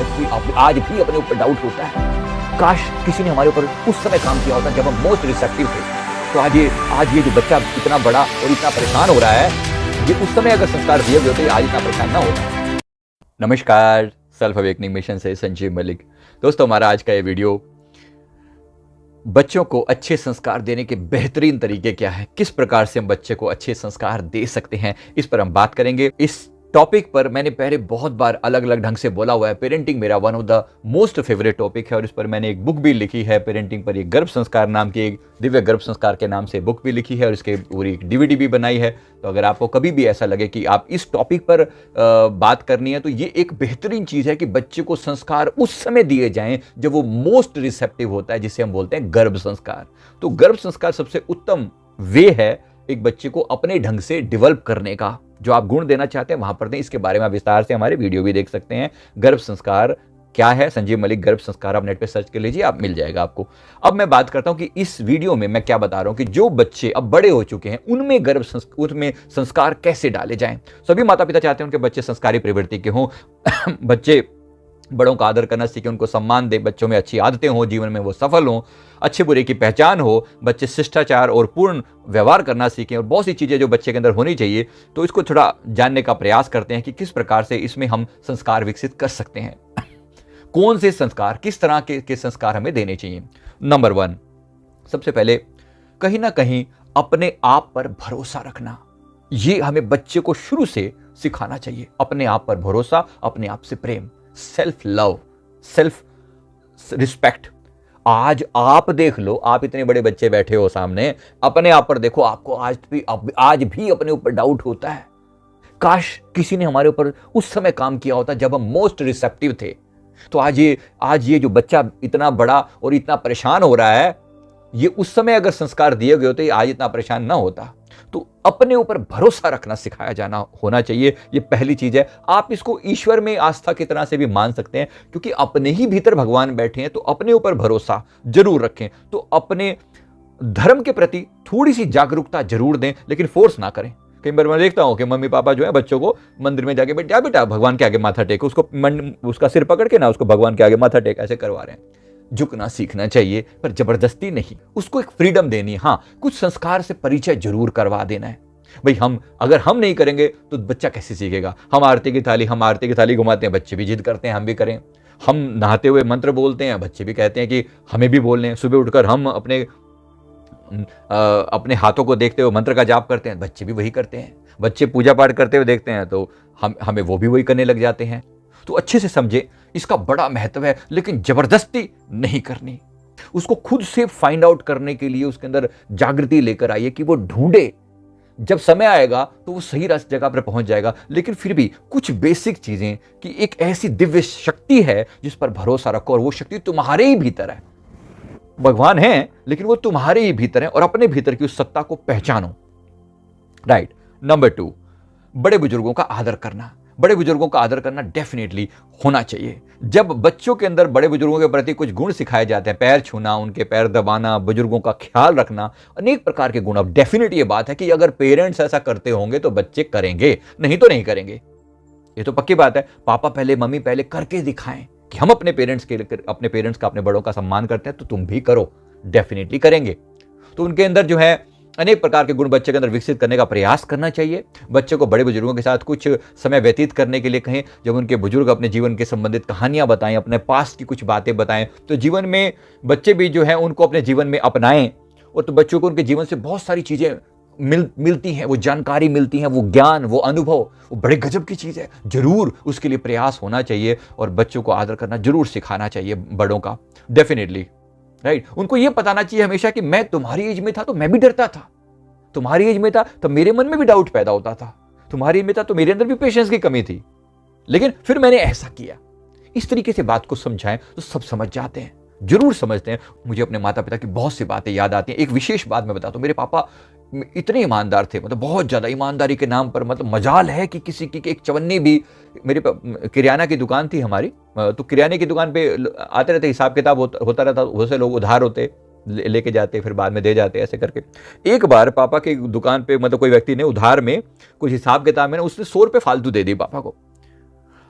आज भी अपने ऊपर डाउट होता है, काश किसी ने हमारे ऊपर उस समय काम किया होता जब हम मोस्ट रिसेप्टिव थे। तो आज ये जो बच्चा इतना बड़ा और इतना परेशान हो रहा है, ये उस समय अगर संस्कार दिए गए होते आज इतना परेशान ना होता। नमस्कार, सेल्फ अवेकनिंग मिशन से संजीव मलिक। दोस्तों, हमारा आज का ये वीडियो बच्चों को अच्छे संस्कार देने के बेहतरीन तरीके क्या है, किस प्रकार से हम बच्चे को अच्छे संस्कार दे सकते हैं, इस पर हम बात करेंगे। इस टॉपिक पर मैंने पहले बहुत बार अलग अलग ढंग से बोला हुआ है। पेरेंटिंग मेरा one of the most favourite topic है और इस पर मैंने एक बुक भी लिखी है पेरेंटिंग पर। एक गर्भ संस्कार नाम की, एक दिव्य गर्भ संस्कार के नाम से बुक भी लिखी है और इसके पूरी डीवीडी भी बनाई है। तो अगर आपको कभी भी ऐसा लगे कि आप इस टॉपिक पर बात करनी है, तो ये एक बेहतरीन चीज़ है कि बच्चे को संस्कार उस समय दिए जाएं जब वो मोस्ट रिसेप्टिव होता है, जिसे हम बोलते हैं गर्भ संस्कार। तो गर्भ संस्कार सबसे उत्तम वे है एक बच्चे को अपने ढंग से डेवलप करने का। जो आप गुण देना चाहते हैं वहां पर दें। इसके बारे में आप विस्तार से हमारे वीडियो भी देख सकते हैं। गर्भ संस्कार क्या है, संजीव मलिक गर्भ संस्कार, आप नेट पे सर्च कर लीजिए, आप मिल जाएगा आपको। अब मैं बात करता हूं कि इस वीडियो में मैं क्या बता रहा हूं कि जो बच्चे अब बड़े हो चुके हैं उनमें उनमें संस्कार कैसे डाले जाएं। सभी माता पिता चाहते हैं उनके बच्चे संस्कारी प्रवृत्ति के हों, बच्चे बड़ों का आदर करना सीखें, उनको सम्मान दें, बच्चों में अच्छी आदतें हों, जीवन में वो सफल हों, अच्छे बुरे की पहचान हो, बच्चे शिष्टाचार और पूर्ण व्यवहार करना सीखें और बहुत सी चीज़ें जो बच्चे के अंदर होनी चाहिए। तो इसको थोड़ा जानने का प्रयास करते हैं कि किस प्रकार से इसमें हम संस्कार विकसित कर सकते हैं। कौन से संस्कार, किस तरह के संस्कार हमें देने चाहिए। नंबर 1, सबसे पहले कहीं ना कहीं अपने आप पर भरोसा रखना। ये हमें बच्चे को शुरू से सिखाना चाहिए। अपने आप पर भरोसा, अपने आप से प्रेम, सेल्फ लव, सेल्फ रिस्पेक्ट। आज आप देख लो, आप इतने बड़े बच्चे बैठे हो सामने, अपने आप पर देखो, आपको आज भी अपने ऊपर डाउट होता है, काश किसी ने हमारे ऊपर उस समय काम किया होता जब हम मोस्ट रिसेप्टिव थे। तो आज ये जो बच्चा इतना बड़ा और इतना परेशान हो रहा है, ये उस समय अगर संस्कार दिए गए होते आज इतना परेशान ना होता। तो अपने ऊपर भरोसा रखना सिखाया जाना होना चाहिए। ये पहली चीज है। आप इसको ईश्वर में आस्था की तरह से भी मान सकते हैं, क्योंकि अपने ही भीतर भगवान बैठे हैं। तो अपने ऊपर भरोसा जरूर रखें। तो अपने धर्म के प्रति थोड़ी सी जागरूकता जरूर दें, लेकिन फोर्स ना करें। कई बार मैं देखता हूं कि मम्मी पापा जो है बच्चों को मंदिर में जाके बेटा भगवान के आगे माथा टेको, उसका सिर पकड़ के ना उसको भगवान के आगे माथा टेक ऐसे करवा रहे हैं। झुकना सीखना चाहिए, पर जबरदस्ती नहीं। उसको एक फ्रीडम देनी है। हाँ, कुछ संस्कार से परिचय जरूर करवा देना है। भाई अगर हम नहीं करेंगे तो बच्चा कैसे सीखेगा। हम आरती की थाली घुमाते हैं, बच्चे भी जिद करते हैं हम भी करें। हम नहाते हुए मंत्र बोलते हैं, बच्चे भी कहते हैं कि हमें भी बोलने हैं। सुबह उठकर हम अपने हाथों को देखते हुए मंत्र का जाप करते हैं, बच्चे भी वही करते हैं। बच्चे पूजा पाठ करते हुए देखते हैं तो हमें वो भी वही करने लग जाते हैं। तो अच्छे से समझे, इसका बड़ा महत्व है, लेकिन जबरदस्ती नहीं करनी। उसको खुद से फाइंड आउट करने के लिए उसके अंदर जागृति लेकर आइए कि वो ढूंढे। जब समय आएगा तो वो सही जगह पर पहुंच जाएगा। लेकिन फिर भी कुछ बेसिक चीजें कि एक ऐसी दिव्य शक्ति है जिस पर भरोसा रखो, और वो शक्ति तुम्हारे ही भीतर है। भगवान है लेकिन वो तुम्हारे ही भीतर है, और अपने भीतर की उस सत्ता को पहचानो। राइट। नंबर 2, बड़े बुजुर्गों का आदर करना। बड़े बुजुर्गों का आदर करना डेफिनेटली होना चाहिए। जब बच्चों के अंदर बड़े बुजुर्गों के प्रति कुछ गुण सिखाए जाते हैं, पैर छूना, उनके पैर दबाना, बुजुर्गों का ख्याल रखना, अनेक प्रकार के गुण। अब डेफिनेट ये बात है कि अगर पेरेंट्स ऐसा करते होंगे तो बच्चे करेंगे, नहीं तो नहीं करेंगे। ये तो पक्की बात है। पापा पहले, मम्मी पहले करके दिखाएं कि हम अपने पेरेंट्स का, अपने बड़ों का सम्मान करते हैं, तो तुम भी करो, डेफिनेटली करेंगे। तो उनके अंदर जो है अनेक प्रकार के गुण बच्चे के अंदर विकसित करने का प्रयास करना चाहिए। बच्चे को बड़े बुजुर्गों के साथ कुछ समय व्यतीत करने के लिए कहें। जब उनके बुजुर्ग अपने जीवन के संबंधित कहानियां बताएं, अपने पास्ट की कुछ बातें बताएं, तो जीवन में बच्चे भी जो है उनको अपने जीवन में अपनाएं। और तो बच्चों को उनके जीवन से बहुत सारी चीजें मिलती हैं, वो जानकारी मिलती है, वो ज्ञान, वो अनुभव, वो बड़े गजब की चीज है। जरूर उसके लिए प्रयास होना चाहिए और बच्चों को आदर करना जरूर सिखाना चाहिए बड़ों का, डेफिनेटली। राइट। उनको यह बताना चाहिए हमेशा कि मैं तुम्हारी एज में था तो मैं भी डरता था, तुम्हारी एज में था तो मेरे मन में भी डाउट पैदा होता था, तुम्हारी एज में था तो मेरे अंदर भी पेशेंस की कमी थी, लेकिन फिर मैंने ऐसा किया। इस तरीके से बात को समझाएं तो सब समझ जाते हैं, जरूर समझते हैं। मुझे अपने माता पिता की बहुत सी बातें याद आती हैं। एक विशेष बात मैं बताता हूँ। मेरे पापा इतने ईमानदार थे, मतलब बहुत ज्यादा ईमानदारी के नाम पर, मतलब मजाल है कि किसी की एक चवन्नी भी। मेरे किराना की दुकान थी हमारी, तो किराने की दुकान पे आते रहते, हिसाब किताब होता रहता। बहुत से लोग उधार होते, लेके जाते, फिर बाद में दे जाते, ऐसे करके। एक बार पापा की दुकान पे मतलब कोई व्यक्ति ने उधार में कुछ हिसाब किताब में उसने 100 रुपये फालतू दे दी पापा को।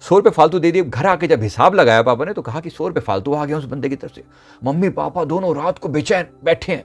100 रुपये फालतू दे दिए। घर आके जब हिसाब लगाया पापा ने तो कहा कि 100 रुपये फालतू आ गया उस बंदे की तरफ से। मम्मी पापा दोनों रात को बेचैन बैठे हैं।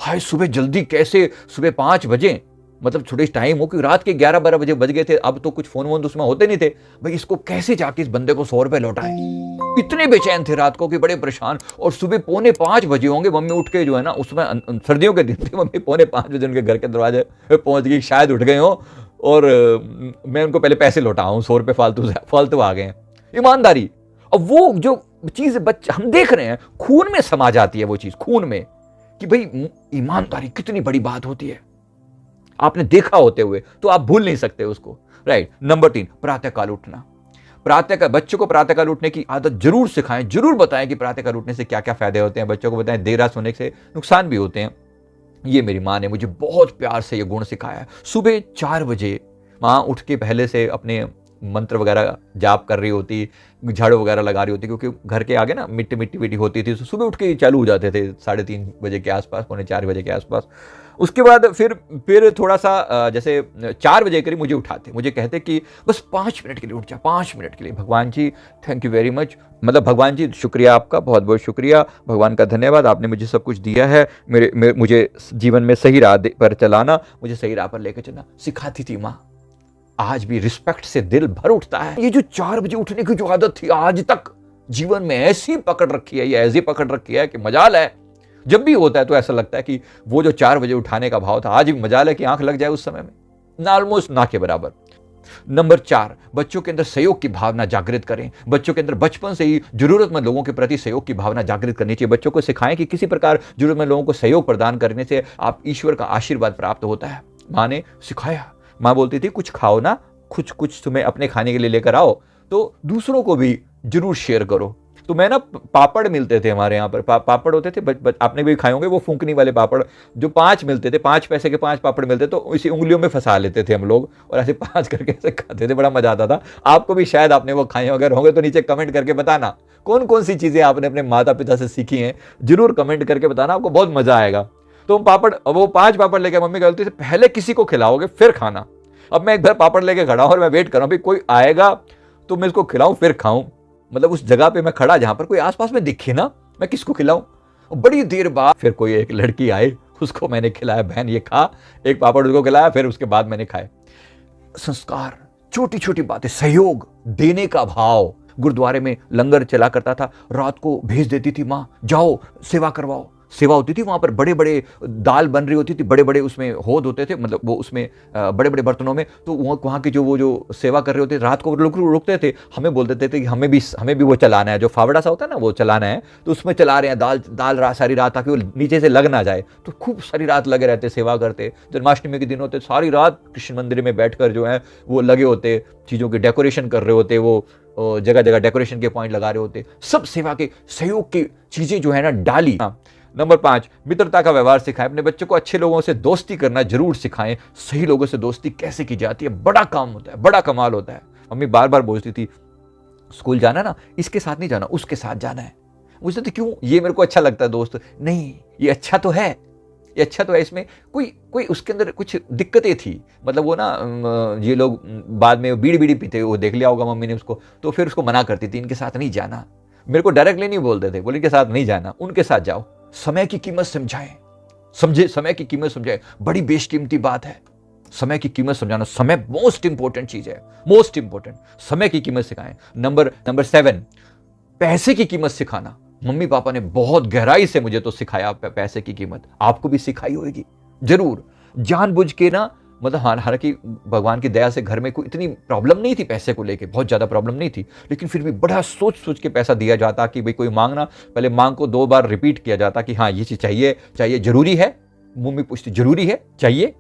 हाय सुबह जल्दी कैसे, सुबह 5 बजे, मतलब थोड़ी टाइम हो कि रात के 11-12 बजे बज गए थे। अब तो कुछ फोन वोन तो उसमें होते नहीं थे भाई, इसको कैसे जाके इस बंदे को 100 रुपये लौटाए। इतने बेचैन थे रात को कि बड़े परेशान। और सुबह 4:45 बजे होंगे मम्मी उठ के, जो है ना, उसमें सर्दियों के दिन थे, मम्मी 4:45 बजे उनके घर के दरवाजे पे पहुंच गई, शायद उठ गए हो, और मैं उनको पहले पैसे लौटाऊं, 100 रुपये फालतू आ गए हैं। ईमानदारी। अब वो जो चीज बच्चे हम देख रहे हैं, खून में समा जाती है वो चीज, खून में, कि भाई ईमानदारी कितनी बड़ी बात होती है। आपने देखा होते हुए तो आप भूल नहीं सकते उसको, राइट। नंबर 3, प्रातःकाल उठना। बच्चों को प्रातःकाल उठने की आदत जरूर सिखाएं, जरूर बताएं कि प्रातःकाल उठने से क्या क्या फायदे होते हैं। बच्चों को बताएं देर रात सोने से नुकसान भी होते हैं। ये मेरी माँ ने मुझे बहुत प्यार से ये गुण सिखाया है। सुबह 4 बजे माँ उठ के पहले से अपने मंत्र वगैरह जाप कर रही होती, झाड़ू वगैरह लगा रही होती, क्योंकि घर के आगे ना मिट्टी मिट्टी होती थी, तो सुबह उठ के चालू हो जाते थे 3:30 बजे के आसपास, 3:45 बजे के आसपास। उसके बाद फिर थोड़ा सा जैसे 4 बजे करीब मुझे उठाते, मुझे कहते कि बस 5 मिनट के लिए उठ जा, 5 मिनट के लिए। भगवान जी थैंक यू वेरी मच, मतलब भगवान जी शुक्रिया आपका, बहुत बहुत शुक्रिया, भगवान का धन्यवाद, आपने मुझे सब कुछ दिया है, मुझे जीवन में सही राह पर चलाना, मुझे सही राह पर लेकर चलना सिखाती थी माँ। आज भी रिस्पेक्ट से दिल भर उठता है। ये जो 4 बजे उठने की जो आदत थी, आज तक जीवन में ऐसी पकड़ रखी है, ये ऐसी पकड़ रखी है कि मजाल है। जब भी होता है तो ऐसा लगता है कि वो जो 4 बजे उठाने का भाव था, आज भी मजाल है कि आंख लग जाए उस समय में, ऑलमोस्ट ना के बराबर। नंबर 4, बच्चों के अंदर सहयोग की भावना जागृत करें। बच्चों के अंदर बचपन से ही जरूरतमंद लोगों के प्रति सहयोग की भावना जागृत करनी चाहिए। बच्चों को सिखाएं कि किसी प्रकार जरूरतमंद लोगों को सहयोग प्रदान करने से आप ईश्वर का आशीर्वाद प्राप्त होता है। माँ ने सिखाया, माँ बोलती थी कुछ खाओ ना, कुछ तुम्हें अपने खाने के लिए लेकर आओ, तो दूसरों को भी जरूर शेयर करो। तो मैं ना, पापड़ मिलते थे हमारे यहाँ पर, पापड़ होते थे, आपने भी खाए होंगे वो फूंकनी वाले पापड़, जो 5 मिलते थे, 5 पैसे के 5 पापड़ मिलते, तो इसी उंगलियों में फंसा लेते थे हम लोग और ऐसे 5 करके ऐसे खाते थे, बड़ा मजा आता था। आपको भी शायद आपने वो खाए अगर होंगे तो नीचे कमेंट करके बताना कौन कौन सी चीजें आपने अपने माता पिता से सीखी हैं, जरूर कमेंट करके बताना, आपको बहुत मजा आएगा। तो हम वो 5 पापड़ लेकर, मम्मी कहती थी पहले किसी को खिलाओगे फिर खाना। अब मैं एक बार पापड़ लेके खड़ा हूं और मैं वेट कर रहा हूं भाई कोई आएगा तो मैं इसको खिलाऊं फिर खाऊं, मतलब उस जगह पे मैं खड़ा जहां पर कोई आसपास में दिखे ना, मैं किसको खिलाऊं। और बड़ी देर बाद फिर कोई एक लड़की आई, उसको मैंने खिलाया, बहन ये खा, एक पापड़ उसको खिलाया, फिर उसके बाद मैंने खाए। संस्कार, छोटी छोटी बातें, सहयोग, देने का भाव। गुरुद्वारे में लंगर चला करता था, रात को भेज देती थी माँ, जाओ सेवा करवाओ। सेवा होती थी वहां पर, बड़े बड़े दाल बन रही होती थी, बड़े बड़े उसमें होद होते थे, मतलब वो उसमें बड़े बड़े बर्तनों में। तो वहाँ के जो सेवा कर रहे होते रात को लोग रुकते थे, हमें बोल देते थे कि हमें भी वो चलाना है, जो फावड़ा सा होता है ना वो चलाना है, तो उसमें चला रहे हैं दाल सारी रात, ताकि वो नीचे से लग ना जाए। तो खूब सारी रात लगे रहते, सेवा करते। जन्माष्टमी के दिन होते सारी रात कृष्ण मंदिर में बैठकर जो है वो लगे होते, चीज़ों की डेकोरेशन कर रहे होते, वो जगह जगह डेकोरेशन के पॉइंट लगा रहे होते, सब सेवा के सहयोग की चीज़ें जो है ना डाली। नंबर 5, मित्रता का व्यवहार सिखाएं। अपने बच्चों को अच्छे लोगों से दोस्ती करना जरूर सिखाएं। सही लोगों से दोस्ती कैसे की जाती है, बड़ा काम होता है, बड़ा कमाल होता है। मम्मी बार बार बोलती थी स्कूल जाना ना, इसके साथ नहीं जाना, उसके साथ जाना है। मुझे तो क्यों, ये मेरे को अच्छा लगता है दोस्त, नहीं ये अच्छा तो है, ये अच्छा तो है, इसमें कोई उसके अंदर कुछ दिक्कतें थी, मतलब वो ना ये लोग बाद में बीड़ी पीते, वो देख लिया होगा मम्मी ने उसको, तो फिर उसको मना करती थी इनके साथ नहीं जाना। मेरे को डायरेक्टली नहीं बोलते थे, बोले इनके साथ नहीं जाना, उनके साथ जाओ। समय की कीमत समझे, समय की कीमत समझाए, बड़ी बेशकीमती बात है समय की कीमत समझाना। समय मोस्ट इंपॉर्टेंट चीज है, मोस्ट इंपॉर्टेंट, समय की कीमत सिखाएं। नंबर 7, पैसे की कीमत सिखाना। मम्मी पापा ने बहुत गहराई से मुझे तो सिखाया पैसे की कीमत, आपको भी सिखाई होगी जरूर, जानबूझ के ना, मतलब हालांकि भगवान की दया से घर में कोई इतनी प्रॉब्लम नहीं थी, पैसे को लेके बहुत ज़्यादा प्रॉब्लम नहीं थी, लेकिन फिर भी बड़ा सोच के पैसा दिया जाता कि भाई कोई मांगना, पहले मांग को 2 बार रिपीट किया जाता कि हाँ ये चीज़ चाहिए, जरूरी है। मम्मी पूछती जरूरी है, चाहिए,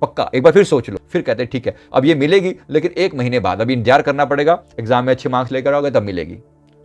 पक्का, एक बार फिर सोच लो, फिर कहते ठीक है अब ये मिलेगी, लेकिन 1 महीने बाद, अभी इंतजार करना पड़ेगा, एग्जाम में अच्छे मार्क्स लेकर आओगे तब मिलेगी।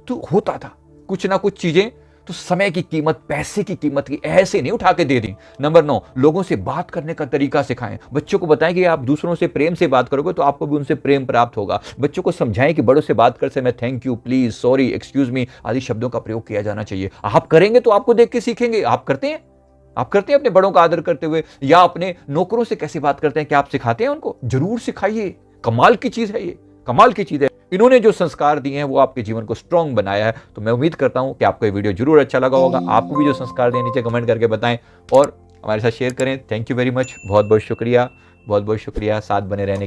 तो होता था कुछ ना कुछ चीज़ें। तो समय की कीमत, पैसे की कीमत की ऐसे नहीं उठा के दे दी। नंबर 9, लोगों से बात करने का तरीका सिखाएं। बच्चों को बताएं कि आप दूसरों से प्रेम से बात करोगे तो आपको भी उनसे प्रेम प्राप्त होगा। बच्चों को समझाएं कि बड़ों से बात करते समय thank you, please, sorry, excuse me आदि शब्दों का प्रयोग किया जाना चाहिए। आप करेंगे तो आपको देख के सीखेंगे। आप करते हैं अपने बड़ों का आदर करते हुए, या अपने नौकरों से कैसे बात करते हैं, क्या आप सिखाते हैं उनको? जरूर सिखाइए, कमाल की चीज है ये, कमाल की चीज है। इन्होंने जो संस्कार दिए हैं वो आपके जीवन को स्ट्रांग बनाया है। तो मैं उम्मीद करता हूं कि आपको ये वीडियो जरूर अच्छा लगा होगा। आपको भी जो संस्कार दिए नीचे कमेंट करके बताएं और हमारे साथ शेयर करें। थैंक यू वेरी मच, बहुत बहुत शुक्रिया, बहुत बहुत शुक्रिया साथ बने रहने